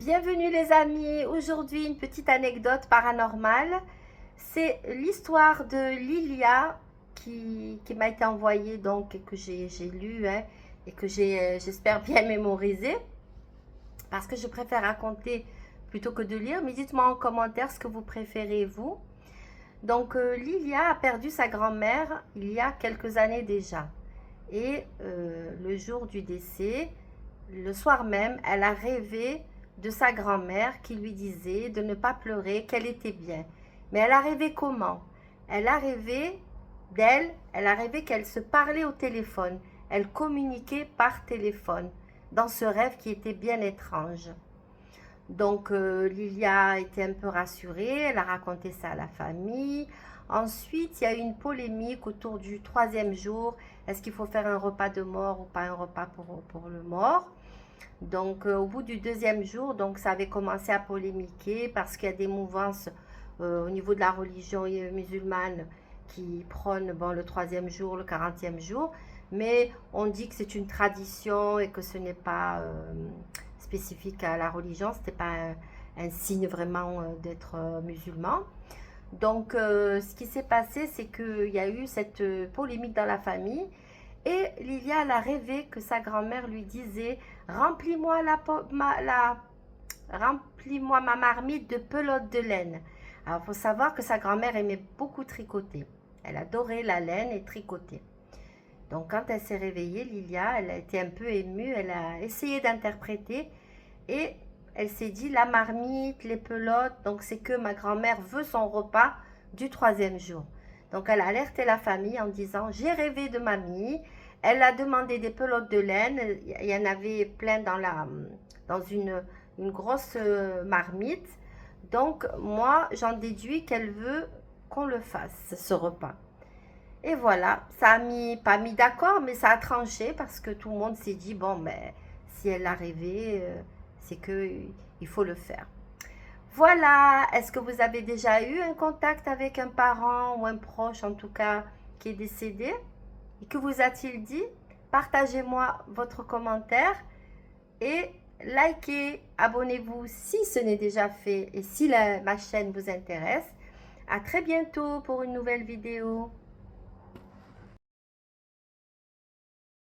Bienvenue les amis, aujourd'hui une petite anecdote paranormale. C'est l'histoire de Lilia qui m'a été envoyée donc et que j'ai lu et que j'espère bien mémoriser parce que je préfère raconter plutôt que de lire. Mais dites-moi en commentaire ce que vous préférez vous. Donc Lilia a perdu sa grand-mère il y a quelques années déjà et le jour du décès, le soir même, elle a rêvé de sa grand-mère qui lui disait de ne pas pleurer, qu'elle était bien. Mais elle a rêvé comment? Elle a rêvé elle a rêvé qu'elle se parlait au téléphone. Elle communiquait par téléphone dans ce rêve qui était bien étrange. Donc Lilia était un peu rassurée, elle a raconté ça à la famille. Ensuite, il y a eu une polémique autour du troisième jour. Est-ce qu'il faut faire un repas de mort ou pas un repas pour le mort? Donc au bout du deuxième jour, donc ça avait commencé à polémiquer parce qu'il y a des mouvances au niveau de la religion musulmane qui prônent bon, le troisième jour, le 40e jour. Mais on dit que c'est une tradition et que ce n'est pas spécifique à la religion, ce n'était pas un signe vraiment d'être musulman. Donc ce qui s'est passé, c'est qu'il y a eu cette polémique dans la famille. Et Lilia, elle a rêvé que sa grand-mère lui disait « Remplis-moi remplis-moi ma marmite de pelote de laine. » Alors, il faut savoir que sa grand-mère aimait beaucoup tricoter. Elle adorait la laine et tricoter. Donc, quand elle s'est réveillée, Lilia, elle a été un peu émue. Elle a essayé d'interpréter et elle s'est dit « La marmite, les pelotes, donc c'est que ma grand-mère veut son repas du troisième jour. » Donc, elle a alerté la famille en disant « J'ai rêvé de mamie. » Elle a demandé des pelotes de laine. Il y en avait plein dans une grosse marmite. Donc, moi, j'en déduis qu'elle veut qu'on le fasse, ce repas. Et voilà, ça a pas mis d'accord, mais ça a tranché parce que tout le monde s'est dit, bon, mais si elle a rêvé, c'est qu'il faut le faire. Voilà, est-ce que vous avez déjà eu un contact avec un parent ou un proche, en tout cas, qui est décédé? Et que vous a-t-il dit? Partagez-moi votre commentaire et likez, abonnez-vous si ce n'est déjà fait et si ma chaîne vous intéresse. À très bientôt pour une nouvelle vidéo.